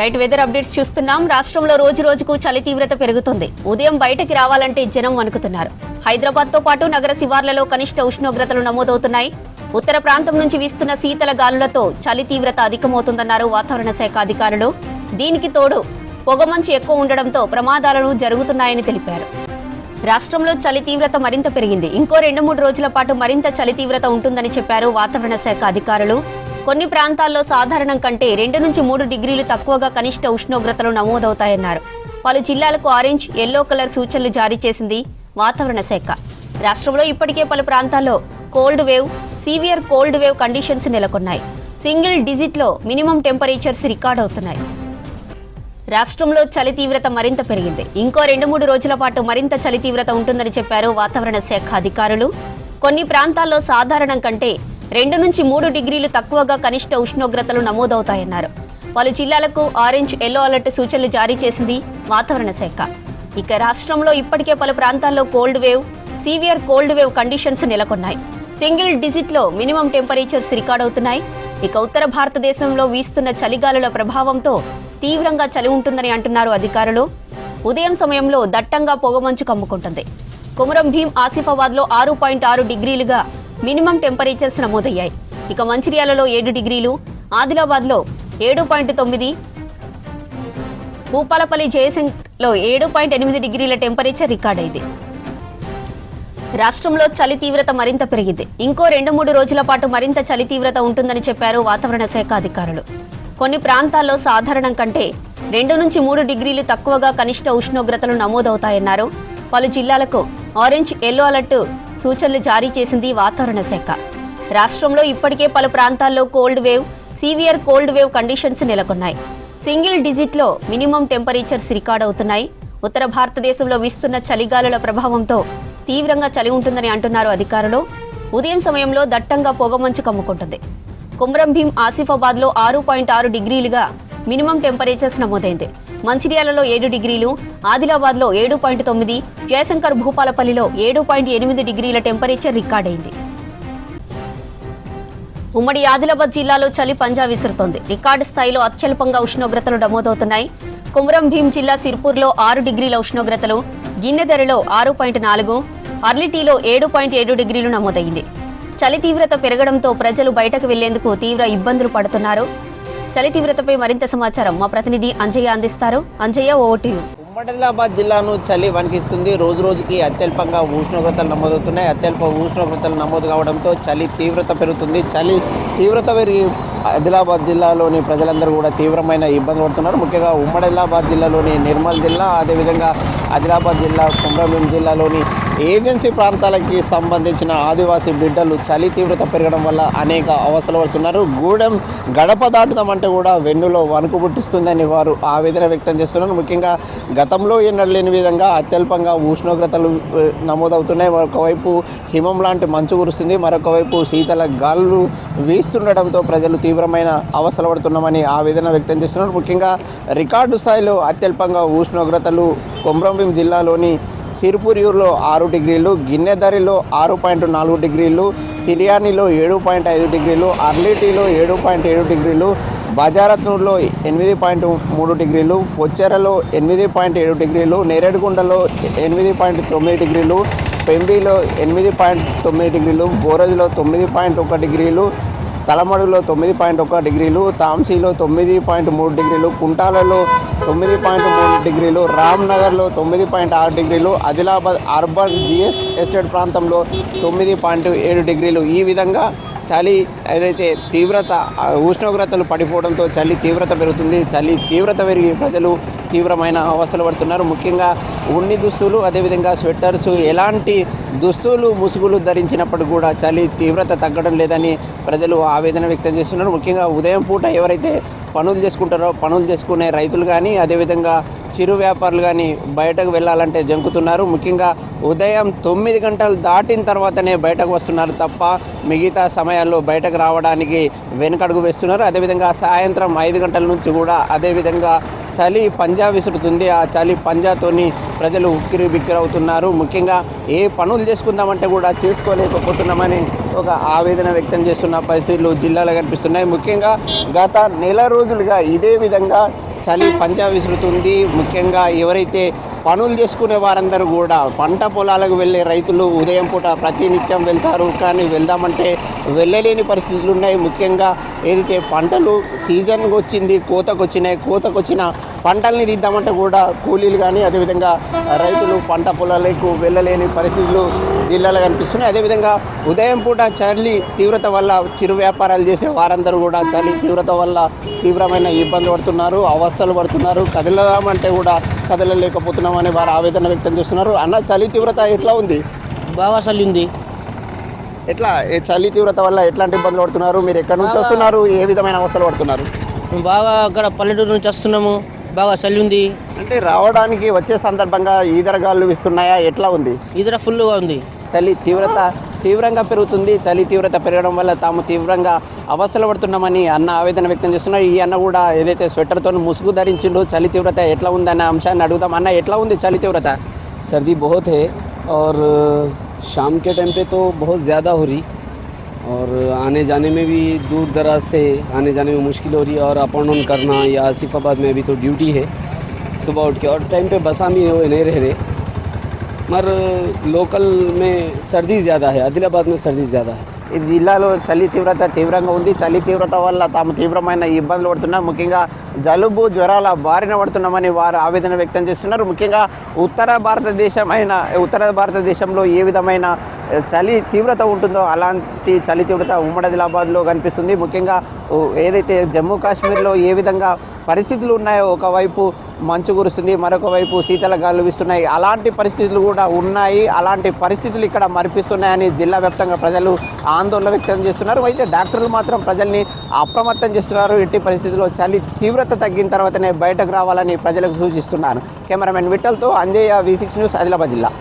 Right weather updates చూస్తున్నాం. రాష్ట్రంలో రోజు రోజుకు చలి తీవ్రత పెరుగుతుంది. ఉదయం బయటకి రావాలంటే జనం వణుకుతున్నారు. హైదరాబాద్ తో పాటు నగర శివార్లలో కనిష్ట ఉష్ణోగ్రతలు నమోదవుతున్నాయి. ఉత్తర ప్రాంతం నుంచి వీస్తున్న శీతల గాలులతో చలి తీవ్రత అధికమవుతుందన్నారు వాతావరణ శాఖ అధికారులు. దీనికి తోడు పొగమంచు ఎక్కువ ఉండడంతో ప్రమాదాలను జరుగుతున్నాయని తెలిపారు. రాష్ట్రంలో చలి తీవ్రత మరింత పెరిగింది. ఇంకో 2-3 రోజుల పాటు మరింత చలి తీవ్రత ఉంటుందని చెప్పారు వాతావరణ శాఖ అధికారులు. కొన్ని ప్రాంతాల్లో సాధారణం కంటే 2 నుంచి 3 డిగ్రీలు తక్కువగా కనిష్ట ఉష్ణోగ్రతలు నమోదవుతాయన్నారు. పలు జిల్లాలకు ఆరెంజ్, ఎల్లో కలర్ సూచనలు జారీ చేసింది వాతావరణ శాఖ. రాష్ట్రంలో ఇప్పటికే పలు ప్రాంతాల్లో cold wave, severe cold wave conditions నెలకొన్నాయి. సింగిల్ డిజిట్లో మినిమం టెంపరేచర్స్ రికార్డ్ అవుతున్నాయి. రాష్ట్రంలో చలి తీవ్రత మరింత పెరిగింది. ఇంకో 2-3 రోజుల పాటు మరింత చలి తీవ్రత ఉంటుందని చెప్పారు వాతావరణ శాఖ అధికారులు. కొన్ని ప్రాంతాల్లో సాధారణం కంటే 2 నుంచి 3 డిగ్రీలు తక్కువగా కనిష్ట ఉష్ణోగ్రతలు నమోదవుతాయన్నారు. పలు జిల్లాలకు ఆరెంజ్, ఎల్లో అలర్ట్ సూచనలు జారీ చేసింది వాతావరణ శాఖ. ఇక రాష్ట్రంలో ఇప్పటికే పలు ప్రాంతాల్లో cold wave, severe cold wave conditions నెలకొన్నాయి. సింగిల్ డిజిట్లో మినిమం టెంపరేచర్స్ రికార్డ్ అవుతున్నాయి. ఇక ఉత్తర భారతదేశంలో వీస్తున్న చలిగాలుల ప్రభావంతో తీవ్రంగా చలి ఉంటుందని అంటున్నారు అధికారులు. ఉదయం సమయంలో దట్టంగా పొగమంచు కమ్ముకుంటుంది. కొమురం భీం, ఆసిఫాబాద్లో 6.6 డిగ్రీలుగా మినిమం టెంపరేచర్స్ నమోదయ్యాయి. ఇక మంచిర్యాలలో 7 డిగ్రీలు, ఆదిలాబాద్లో 7.9, భూపాలపల్లి, జయశంకర్లో 7.8 డిగ్రీల టెంపరేచర్ రికార్డైంది. రాష్ట్రంలో చలి తీవ్రత మరింత పెరిగింది. ఇంకో 2-3 రోజుల పాటు మరింత చలి తీవ్రత ఉంటుందని చెప్పారు వాతావరణ శాఖ అధికారులు. కొన్ని ప్రాంతాల్లో సాధారణం కంటే 2 నుంచి 3 డిగ్రీలు తక్కువగా కనిష్ట ఉష్ణోగ్రతలు నమోదవుతాయన్నారు. పలు జిల్లాలకు ఆరెంజ్, ఎల్లో అలర్ట్ సూచనలు జారీ చేసింది వాతావరణ శాఖ. రాష్ట్రంలో ఇప్పటికే పలు ప్రాంతాల్లో cold wave, severe cold wave conditions నెలకొన్నాయి. సింగిల్ డిజిట్లో మినిమం టెంపరేచర్స్ రికార్డ్ అవుతున్నాయి. ఉత్తర భారతదేశంలో వీస్తున్న చలిగాలుల ప్రభావంతో తీవ్రంగా చలి ఉంటుందని అంటున్నారు అధికారులు. ఉదయం సమయంలో దట్టంగా పొగమంచు కమ్ముకుంటుంది. కొమురం భీం, ఆసిఫాబాద్లో 6.6 డిగ్రీలుగా మినిమం టెంపరేచర్స్ నమోదైంది. మంచిర్యాలలో 7 డిగ్రీలు, ఆదిలాబాద్లో 7.9, జయశంకర్, భూపాలపల్లిలో 7.8 డిగ్రీల టెంపరేచర్ రికార్డైంది. ఉమ్మడి ఆదిలాబాద్ జిల్లాలో చలి పంజా విసురుతోంది. రికార్డు స్థాయిలో అత్యల్పంగా ఉష్ణోగ్రతలు నమోదవుతున్నాయి. కొమురం భీం జిల్లా సిర్పూర్లో 6 డిగ్రీల ఉష్ణోగ్రతలు, గిన్నెదరిలో 6.4, అర్లిటీలో 7.7 డిగ్రీలు నమోదైంది. చలి తీవ్రత పెరగడంతో ప్రజలు బయటకు వెళ్లేందుకు తీవ్ర ఇబ్బందులు పడుతున్నారు. చలి తీవ్రతపై మరింత సమాచారం మా ప్రతినిధి అంజయ్య అందిస్తారు. Anjaiah, over to you. ఉమ్మడి ఆదిలాబాద్ జిల్లాను చలి వణికిస్తుంది. రోజు రోజుకి అత్యల్పంగా ఉష్ణోగ్రతలు నమోదవుతున్నాయి. అత్యల్ప ఉష్ణోగ్రతలు నమోదు కావడంతో చలి తీవ్రత పెరుగుతుంది. చలి తీవ్రత పెరిగి ఆదిలాబాద్ జిల్లాలోని ప్రజలందరూ కూడా తీవ్రమైన ఇబ్బంది పడుతున్నారు. ముఖ్యంగా ఉమ్మడి ఆదిలాబాద్ జిల్లాలోని నిర్మల్ జిల్లా, అదేవిధంగా ఆదిలాబాద్ జిల్లా, కొమరంభీం జిల్లాలోని ఏజెన్సీ ప్రాంతాలకి సంబంధించిన ఆదివాసీ బిడ్డలు చలి తీవ్రత పెరగడం వల్ల అనేక అవస్థలు పడుతున్నారు. గూడెం గడప దాటుదామంటే కూడా వెన్నులో వణుకు పుట్టిస్తుందని వారు ఆవేదన వ్యక్తం చేస్తున్నారు. ముఖ్యంగా గతంలో ఎన్నడూ లేని విధంగా అత్యల్పంగా ఉష్ణోగ్రతలు నమోదవుతున్నాయి. మరొకవైపు హిమం లాంటి మంచు కురుస్తుంది. మరొకవైపు శీతల గాలులు వీస్తుండటంతో ప్రజలు తీవ్రమైన అవస్థలు పడుతున్నామని ఆవేదన వ్యక్తం చేస్తున్నారు. ముఖ్యంగా రికార్డు స్థాయిలో అత్యల్పంగా ఉష్ణోగ్రతలు కొమరంభీం జిల్లాలోని సిర్పూర్లో 6 డిగ్రీలు, గిన్నెదరిలో 6.4 డిగ్రీలు, తిలియానిలో 7.5 డిగ్రీలు, అర్లిటీలో 7.7 డిగ్రీలు, బజారత్నూర్లో 8.3 డిగ్రీలు, పొచ్చెరలో 8.7 డిగ్రీలు, నేరేడుగుండలో 8.9 డిగ్రీలు, పెంబిలో 8.9 డిగ్రీలు, బోరజ్లో 9.1 డిగ్రీలు, తలమడులో 9.1 డిగ్రీలు, తాంసీలో 9.3 డిగ్రీలు, కుంటాలలో 9.3 డిగ్రీలు, రామ్నగర్లో 9.6 డిగ్రీలు, ఆదిలాబాద్ అర్బన్ జిఎస్ ఎస్టేట్ ప్రాంతంలో 9.7 డిగ్రీలు. ఈ విధంగా చలి ఏదైతే తీవ్రత ఉష్ణోగ్రతలు పడిపోవడంతో చలి తీవ్రత పెరుగుతుంది. చలి తీవ్రత పెరిగి ప్రజలు తీవ్రమైన అవస్థలు పడుతున్నారు. ముఖ్యంగా ఉన్ని దుస్తులు, అదేవిధంగా స్వెట్టర్స్, ఎలాంటి దుస్తులు, ముసుగులు ధరించినప్పుడు కూడా చలి తీవ్రత తగ్గడం లేదని ప్రజలు ఆవేదన వ్యక్తం చేస్తున్నారు. ముఖ్యంగా ఉదయం పూట ఎవరైతే పనులు చేసుకుంటారో పనులు చేసుకునే రైతులు కానీ, అదేవిధంగా చిరు వ్యాపారులు కానీ బయటకు వెళ్ళాలంటే జంకుతున్నారు. ముఖ్యంగా ఉదయం 9 గంటలు దాటిన తర్వాతనే బయటకు వస్తున్నారు తప్ప మిగతా సమయాల్లో బయటకు రావడానికి వెనుకడుగు వేస్తున్నారు. అదేవిధంగా సాయంత్రం 5 గంటల నుంచి కూడా అదేవిధంగా చలి పంజా విసురుతుంది. ఆ చలి పంజాతోని ప్రజలు ఉక్కిరి బిక్కిరవుతున్నారు. ముఖ్యంగా ఏ పనులు చేసుకుందామంటే కూడా చేసుకోలేకపోతున్నామని ఒక ఆవేదన వ్యక్తం చేస్తున్న పరిస్థితులు జిల్లాలో కనిపిస్తున్నాయి. ముఖ్యంగా గత నెల రోజులుగా ఇదే విధంగా చలి పంజా విసురుతుంది. ముఖ్యంగా ఎవరైతే పనులు చేసుకునే వారందరూ కూడా పంట పొలాలకు వెళ్ళే రైతులు ఉదయం పూట ప్రతినిత్యం వెళ్తారు, కానీ వెళ్దామంటే వెళ్ళలేని పరిస్థితులు ఉన్నాయి. ముఖ్యంగా ఏదైతే పంటలు సీజన్కి వచ్చింది, కోతకొచ్చిన పంటల్ని తీద్దామంటే కూడా కూలీలు కానీ అదేవిధంగా రైతులు పంట పొలాలకు వెళ్ళలేని పరిస్థితులు జిల్లాలో కనిపిస్తున్నాయి. అదేవిధంగా ఉదయం పూట చలి తీవ్రత వల్ల చిరు వ్యాపారాలు చేసే వారందరూ కూడా చలి తీవ్రత వల్ల తీవ్రమైన ఇబ్బంది పడుతున్నారు, అవస్థలు పడుతున్నారు. కదలదామంటే కూడా కదలలేకపోతున్నామని వారు ఆవేదన వ్యక్తం చేస్తున్నారు. అన్న, చలి తీవ్రత ఎట్లా ఉంది? బాగా చలి ఉంది. ఎట్లా చలి తీవ్రత వల్ల ఎట్లాంటి ఇబ్బందులు పడుతున్నారు? మీరు ఎక్కడి నుంచి వస్తున్నారు? ఏ విధమైన అవస్థలు పడుతున్నారు? మేము బాగా అక్కడ పల్లెటూరు నుంచి వస్తున్నాము. బాగా చలి ఉంది. అంటే రావడానికి వచ్చే సందర్భంగా ఈదరగాళ్ళు ఇస్తున్నాయా? ఎట్లా ఉంది? ఇతర ఫుల్గా ఉంది. చలి తీవ్రంగా పెరుగుతుంది. చలి తీవ్రత పెరగడం వల్ల తాము తీవ్రంగా అవస్థలు పడుతున్నామని అన్న ఆవేదన వ్యక్తం చేస్తున్నారు. ఈ అన్న కూడా ఏదైతే స్వెటర్తో ముసుగు ధరించిండో చలి తీవ్రత ఎట్లా ఉందన్న అంశాన్ని అడుగుదాం. అన్న, ఎట్లా ఉంది చలి తీవ్రత? सर्दी बहुत है और शाम के टाइम पे तो बहुत ज़्यादा हो रही और आने जाने में भी दूर दराज से आने जाने में मुश्किल हो रही है और अप एंड डाउन करना या आसिफाबाद में अभी तो ड्यूटी है सुबह उठ के और टाइम पे बसा में नहीं रह रहे मगर लोकल में सर्दी ज़्यादा है आदिलाबाद में सर्दी ज़्यादा है ఈ జిల్లాలో చలి తీవ్రత తీవ్రంగా ఉంది. చలి తీవ్రత వల్ల తాము తీవ్రమైన ఇబ్బందులు పడుతున్నాం. ముఖ్యంగా జలుబు జ్వరాల బారిన పడుతున్నామని వారు ఆవేదన వ్యక్తం చేస్తున్నారు. ముఖ్యంగా ఉత్తర భారతదేశంలో ఏ విధమైన చలి తీవ్రత ఉంటుందో అలాంటి చలి తీవ్రత ఉమ్మడి ఆదిలాబాద్లో కనిపిస్తుంది. ముఖ్యంగా ఏదైతే జమ్మూ కాశ్మీర్లో ఏ విధంగా పరిస్థితులు ఉన్నాయో, ఒకవైపు మంచు కురుస్తుంది, మరొక వైపు శీతల గాలులు వీస్తున్నాయి. అలాంటి పరిస్థితులు కూడా ఉన్నాయి. అలాంటి పరిస్థితులు ఇక్కడ మరిపిస్తున్నాయని జిల్లా వ్యాప్తంగా ప్రజలు ఆందోళన వ్యక్తం చేస్తున్నారు. అయితే డాక్టర్లు మాత్రం ప్రజల్ని అప్రమత్తం చేస్తున్నారు. ఎట్టి పరిస్థితుల్లో చలి తీవ్రత తగ్గిన తర్వాతనే బయటకు రావాలని ప్రజలకు సూచిస్తున్నారు. కెమెరామెన్ విఠల్తో అంజయ్య, V6 న్యూస్, ఆదిలాబాద్ జిల్లా.